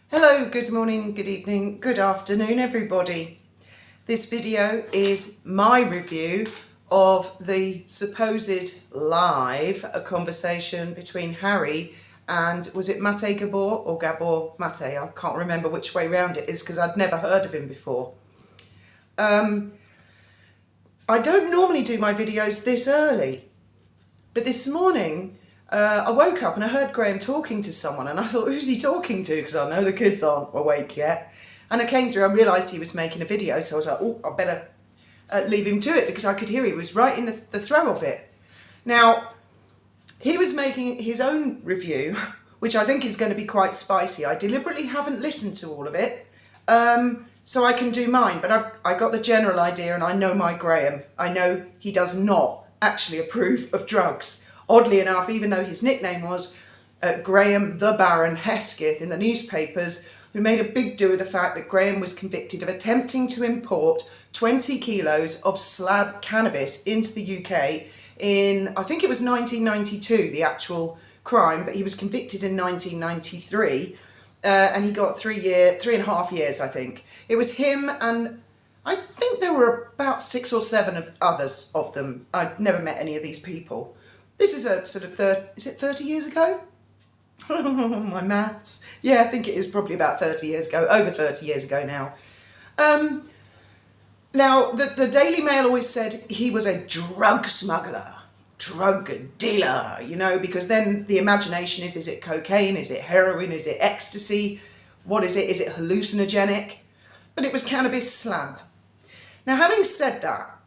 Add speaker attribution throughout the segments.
Speaker 1: Hello, good morning, good evening, good afternoon everybody. This video is my review of the supposed live conversation between Harry and, was it Mate Gabor or Gabor Mate? I can't remember which way round it is because I'd never heard of him before. I don't normally do my videos this early, but this morning I woke up and I heard Graham talking to someone and I thought, who's he talking to? Because I know the kids aren't awake yet. And I came through, I realised he was making a video, so I was like, oh, I better leave him to it because I could hear he was right in the throw of it. Now, he was making his own review, which I think is going to be quite spicy. I deliberately haven't listened to all of it, so I can do mine, but I got the general idea and I know my Graham. I know he does not actually approve of drugs. Oddly enough, even though his nickname was Graham the Baron Hesketh in the newspapers, who made a big do of the fact that Graham was convicted of attempting to import 20 kilos of slab cannabis into the UK in, I think it was 1992, the actual crime, but he was convicted in 1993, and he got 3.5 years, I think. It was him and I think there were about 6 or 7 others of them. I'd never met any of these people. This is a sort of, is it 30 years ago? My maths. Yeah, I think it is probably about 30 years ago, over 30 years ago now. Now, the Daily Mail always said he was a drug smuggler, drug dealer, you know, because then the imagination is it cocaine? Is it heroin? Is it ecstasy? What is it? Is it hallucinogenic? But it was cannabis slab. Now, having said that,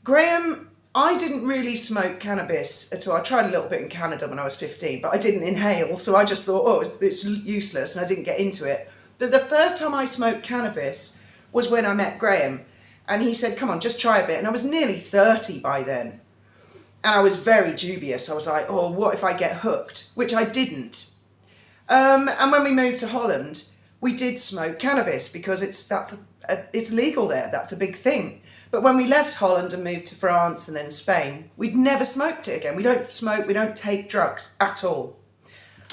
Speaker 1: Graham, I didn't really smoke cannabis at all. I tried a little bit in Canada when I was 15, but I didn't inhale, so I just thought, oh, it's useless, and I didn't get into it. But the first time I smoked cannabis was when I met Graham, and he said, come on, just try a bit. And I was nearly 30 by then, and I was very dubious. I was like, oh, what if I get hooked? Which I didn't. And when we moved to Holland, we did smoke cannabis because it's legal there. That's a big thing. But when we left Holland and moved to France and then Spain, we'd never smoked it again. We don't smoke, we don't take drugs at all.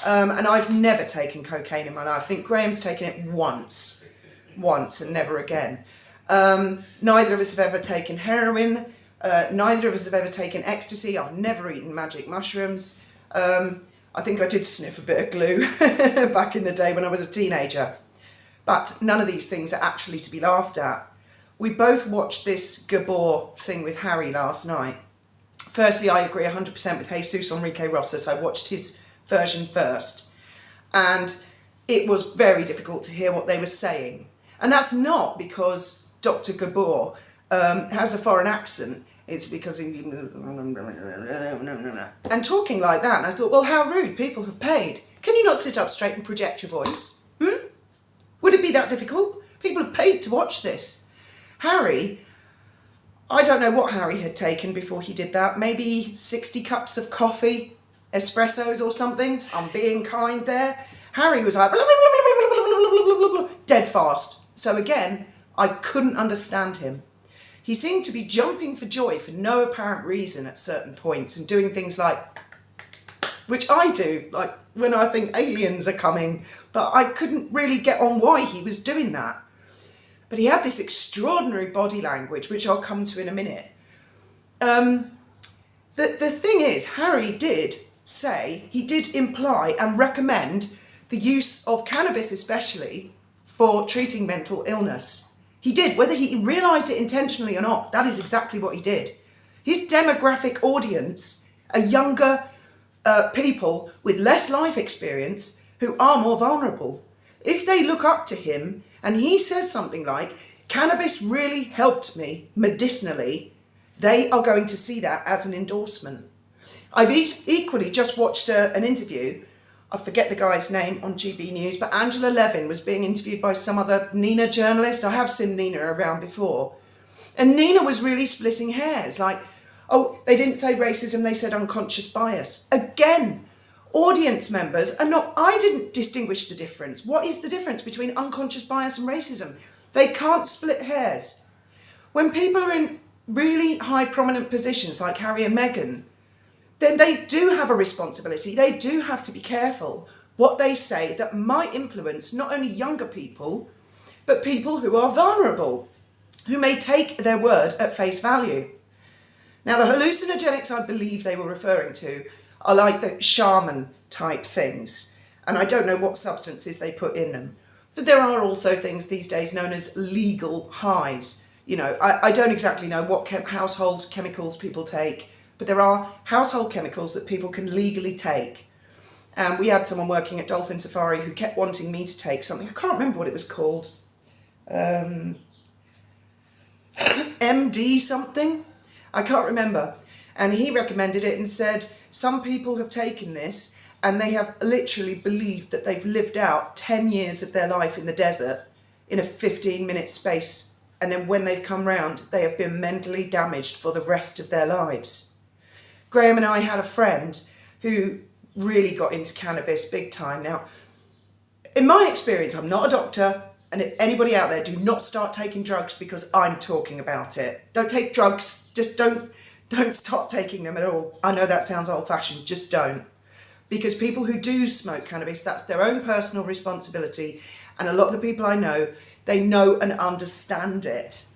Speaker 1: And I've never taken cocaine in my life. I think Graham's taken it once and never again. Neither of us have ever taken heroin. Neither of us have ever taken ecstasy. I've never eaten magic mushrooms. I think I did sniff a bit of glue back in the day when I was a teenager. But none of these things are actually to be laughed at. We both watched this Gabor thing with Harry last night. Firstly, I agree 100% with Jesus Enrique Rosas. I watched his version first. And it was very difficult to hear what they were saying. And that's not because Dr. Gabor has a foreign accent. It's because he... and talking like that. And I thought, well, how rude. People have paid. Can you not sit up straight and project your voice? Would it be that difficult? People have paid to watch this. Harry, I don't know what Harry had taken before he did that. Maybe 60 cups of coffee, espressos or something. I'm being kind there. Harry was like, dead fast. So again, I couldn't understand him. He seemed to be jumping for joy for no apparent reason at certain points and doing things like, which I do, like when I think aliens are coming, but I couldn't really get on why he was doing that. But he had this extraordinary body language, which I'll come to in a minute. The thing is, Harry did say, he did imply and recommend the use of cannabis especially for treating mental illness. He did, whether he realised it intentionally or not, that is exactly what he did. His demographic audience are younger people with less life experience who are more vulnerable. If they look up to him and he says something like, cannabis really helped me medicinally, they are going to see that as an endorsement. I've equally just watched an interview, I forget the guy's name on GB News, but Angela Levin was being interviewed by some other Nina journalist. I have seen Nina around before. And Nina was really splitting hairs, like, oh, they didn't say racism, they said unconscious bias. Again, audience members are not, I didn't distinguish the difference. What is the difference between unconscious bias and racism? They can't split hairs. When people are in really high prominent positions like Harry and Meghan, then they do have a responsibility. They do have to be careful. what they say that might influence not only younger people, but people who are vulnerable, who may take their word at face value. Now, the hallucinogenics I believe they were referring to are like the shaman type things, and I don't know what substances they put in them. But there are also things these days known as legal highs. You know, I don't exactly know what household chemicals people take, but there are household chemicals that people can legally take. And we had someone working at Dolphin Safari who kept wanting me to take something. I can't remember what it was called. MD something? I can't remember. And he recommended it and said, some people have taken this and they have literally believed that they've lived out 10 years of their life in the desert in a 15-minute space. And then when they've come round, they have been mentally damaged for the rest of their lives. Graham and I had a friend who really got into cannabis big time. Now, in my experience, I'm not a doctor, and if anybody out there, do not start taking drugs because I'm talking about it. Don't take drugs, just don't start taking them at all. I know that sounds old-fashioned, just don't. Because people who do smoke cannabis, that's their own personal responsibility. And a lot of the people I know, they know and understand it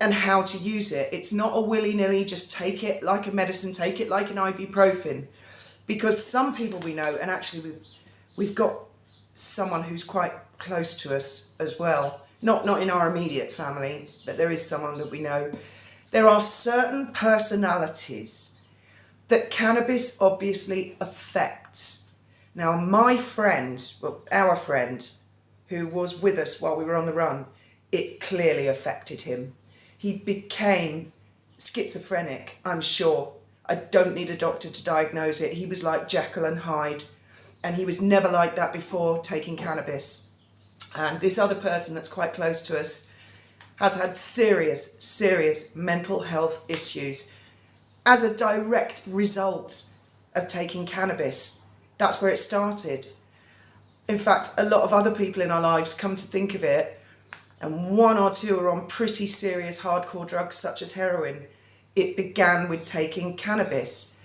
Speaker 1: and how to use it. It's not a willy-nilly, just take it like a medicine, take it like an ibuprofen. Because some people we know, and actually we've got someone who's quite close to us as well, not in our immediate family, but there is someone that we know. There are certain personalities that cannabis obviously affects. Now, my friend, well, our friend, who was with us while we were on the run, it clearly affected him. He became schizophrenic, I'm sure. I don't need a doctor to diagnose it. He was like Jekyll and Hyde, and he was never like that before taking cannabis. And this other person that's quite close to us has had serious mental health issues as a direct result of taking cannabis. That's where it started. In fact, a lot of other people in our lives, come to think of it, and one or two are on pretty serious hardcore drugs such as heroin. It began with taking cannabis.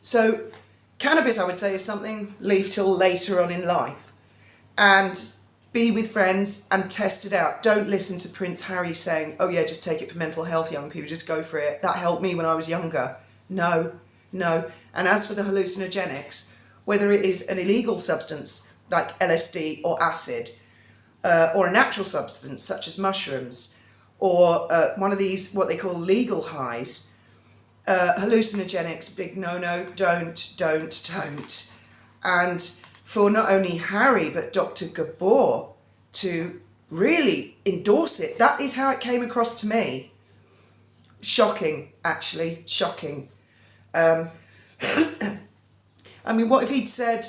Speaker 1: So cannabis, I would say, is something leave till later on in life. And be with friends and test it out. Don't listen to Prince Harry saying, oh yeah, just take it for mental health, young people, just go for it. That helped me when I was younger. No. And as for the hallucinogenics, whether it is an illegal substance like LSD or acid, or a natural substance such as mushrooms, or one of these, what they call legal highs, hallucinogenics, big no-no, don't. And for not only Harry, but Dr. Gabor to really endorse it, that is how it came across to me. Shocking, actually, shocking. I mean, what if he'd said,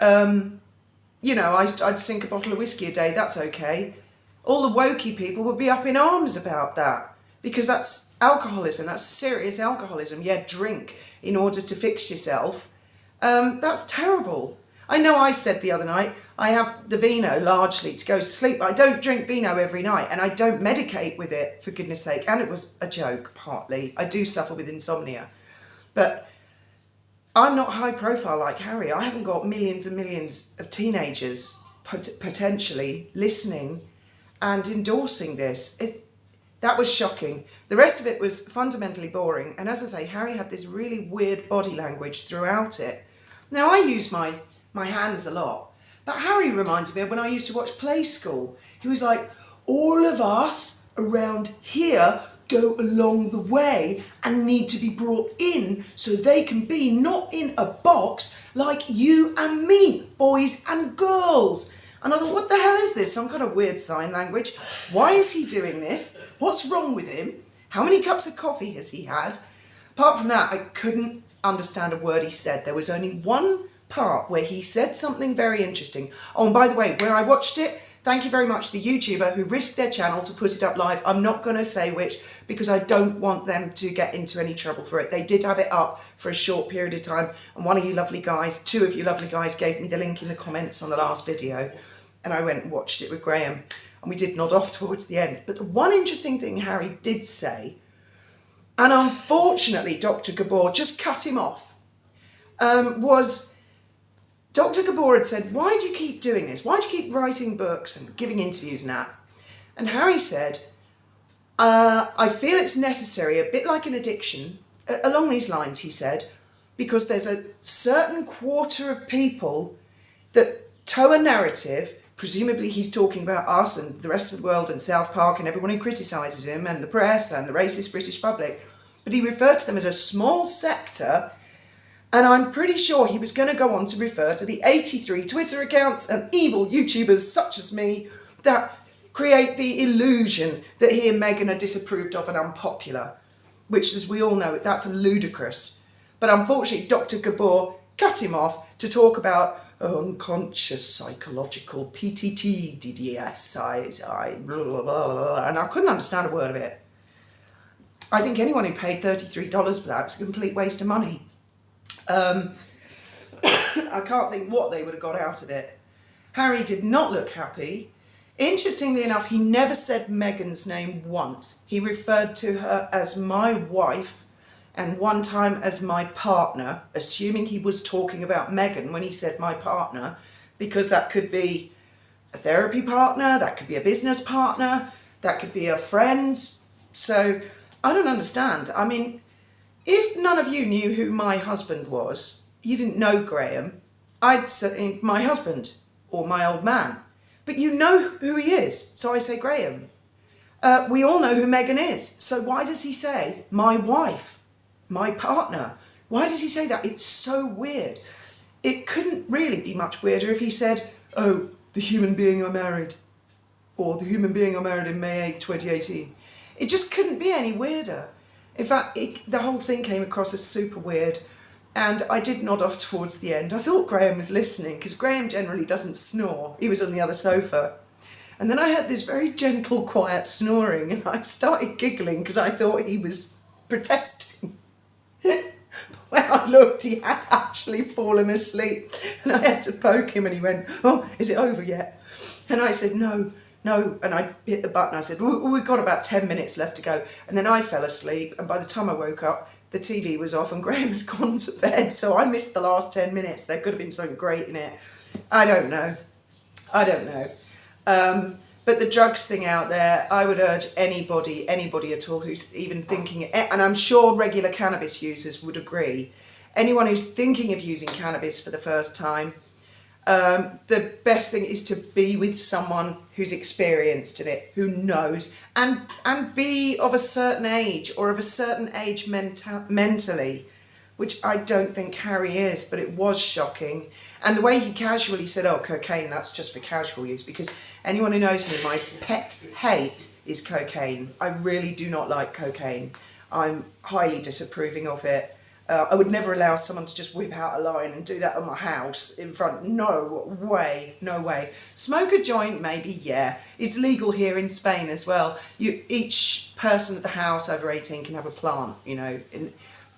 Speaker 1: you know, I'd sink a bottle of whiskey a day, that's okay. All the wokey people would be up in arms about that, because that's alcoholism, that's serious alcoholism. Yeah, drink in order to fix yourself. That's terrible. I know I said the other night, I have the vino largely to go to sleep, but I don't drink vino every night, and I don't medicate with it, for goodness sake. And it was a joke, partly. I do suffer with insomnia. But I'm not high profile like Harry. I haven't got millions and millions of teenagers potentially listening and endorsing this. That was shocking. The rest of it was fundamentally boring. And as I say, Harry had this really weird body language throughout it. Now, I use my hands a lot, but Harry reminded me of when I used to watch Play School. He was like, all of us around here go along the way and need to be brought in so they can be not in a box like you and me, boys and girls. And I thought, what the hell is this? Some kind of weird sign language. Why is he doing this? What's wrong with him? How many cups of coffee has he had? Apart from that, I couldn't understand a word he said. There was only one part where he said something very interesting. Oh, and by the way, where I watched it, thank you very much to the YouTuber who risked their channel to put it up live. I'm not going to say which, because I don't want them to get into any trouble for it. They did have it up for a short period of time, and one of you lovely guys, two of you lovely guys, gave me the link in the comments on the last video, and I went and watched it with Graham, and we did nod off towards the end. But the one interesting thing Harry did say, and unfortunately Dr. Gabor just cut him off, was Dr. Gabor had said, why do you keep doing this? Why do you keep writing books and giving interviews and that? And Harry said, I feel it's necessary, a bit like an addiction, along these lines, he said, because there's a certain quarter of people that tow a narrative. Presumably he's talking about us and the rest of the world and South Park and everyone who criticises him and the press and the racist British public. But he referred to them as a small sector, and I'm pretty sure he was going to go on to refer to the 83 Twitter accounts and evil YouTubers such as me that create the illusion that he and Meghan are disapproved of and unpopular, which, as we all know, that's ludicrous. But unfortunately, Dr. Gabor cut him off to talk about unconscious psychological PTT, DDS, blah, blah, blah, blah, and I couldn't understand a word of it. I think anyone who paid $33 for that was a complete waste of money. I can't think what they would have got out of it. Harry did not look happy. Interestingly enough, he never said Meghan's name once. He referred to her as my wife and one time as my partner, assuming he was talking about Meghan when he said my partner, because that could be a therapy partner, that could be a business partner, that could be a friend. So I don't understand. I mean, if none of you knew who my husband was, you didn't know Graham, I'd say my husband or my old man. But you know who he is, so I say Graham. We all know who Meghan is, so why does he say my wife, my partner? Why does he say that? It's so weird. It couldn't really be much weirder if he said, oh, the human being I married, or the human being I married in May 8, 2018. It just couldn't be any weirder. In fact, the whole thing came across as super weird, and I did nod off towards the end. I thought Graham was listening, because Graham generally doesn't snore. He was on the other sofa. And then I heard this very gentle, quiet snoring, and I started giggling because I thought he was protesting. When I looked, he had actually fallen asleep, and I had to poke him, and he went, oh, is it over yet? And I said, no, and I hit the button. I said, we've got about 10 minutes left to go. And then I fell asleep, and by the time I woke up, the TV was off and Graham had gone to bed, so I missed the last 10 minutes. There could have been something great in it. I don't know. But the drugs thing out there, I would urge anybody at all who's even thinking, and I'm sure regular cannabis users would agree, anyone who's thinking of using cannabis for the first time, the best thing is to be with someone who's experienced in it, who knows, and be of a certain age, or of a certain age mentally, which I don't think Harry is, but it was shocking. And the way he casually said, oh, cocaine, that's just for casual use, because anyone who knows me, my pet hate is cocaine. I really do not like cocaine. I'm highly disapproving of it. I would never allow someone to just whip out a line and do that at my house in front. No way. Smoke a joint, maybe, yeah. It's legal here in Spain as well. Each person at the house over 18 can have a plant, you know.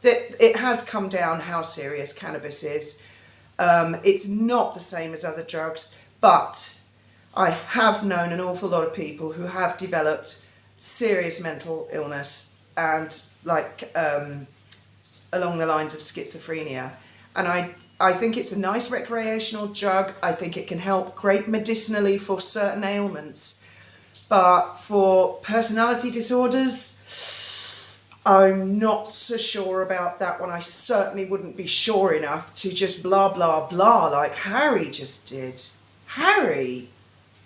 Speaker 1: It has come down how serious cannabis is. It's not the same as other drugs, but I have known an awful lot of people who have developed serious mental illness and along the lines of schizophrenia. And I think it's a nice recreational drug. I think it can help great medicinally for certain ailments. But for personality disorders, I'm not so sure about that one. I certainly wouldn't be sure enough to just blah, blah, blah like Harry just did. Harry?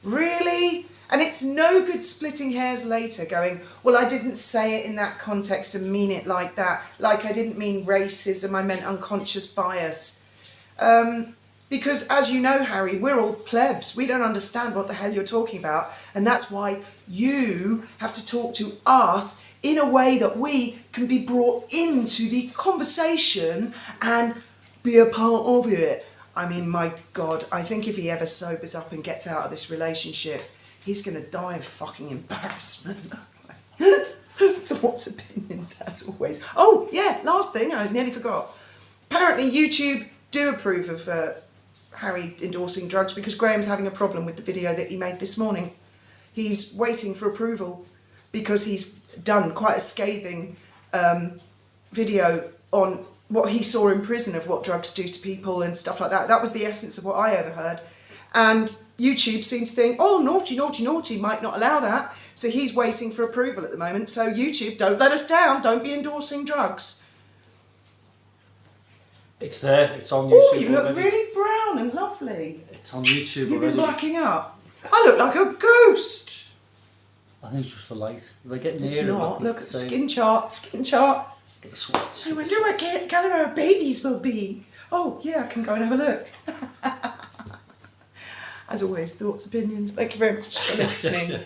Speaker 1: Really? And it's no good splitting hairs later going, well, I didn't say it in that context and mean it like that. Like I didn't mean racism, I meant unconscious bias. Because as you know, Harry, we're all plebs. We don't understand what the hell you're talking about. And that's why you have to talk to us in a way that we can be brought into the conversation and be a part of it. I mean, my God, I think if he ever sobers up and gets out of this relationship, he's going to die of fucking embarrassment. Thoughts, opinions, as always. Oh, yeah, last thing, I nearly forgot. Apparently YouTube do approve of Harry endorsing drugs because Graham's having a problem with the video that he made this morning. He's waiting for approval because he's done quite a scathing video on what he saw in prison of what drugs do to people and stuff like that. That was the essence of what I overheard. And YouTube seemed to think, oh, naughty, naughty, naughty, might not allow that. So he's waiting for approval at the moment. So YouTube, don't let us down. Don't be endorsing drugs.
Speaker 2: It's there. It's on YouTube.
Speaker 1: Oh, you look
Speaker 2: already.
Speaker 1: really brown and lovely.
Speaker 2: It's on YouTube
Speaker 1: You've been
Speaker 2: already.
Speaker 1: blacking up. I look like a ghost.
Speaker 2: I think it's just the light. If they get near
Speaker 1: It's
Speaker 2: it,
Speaker 1: not.
Speaker 2: it's
Speaker 1: Look
Speaker 2: the
Speaker 1: at
Speaker 2: same.
Speaker 1: skin chart. Skin chart.
Speaker 2: Get the swatch.
Speaker 1: I wonder what colour our babies will be. Oh, yeah, I can go and have a look. As always, thoughts, opinions. Thank you very much for listening.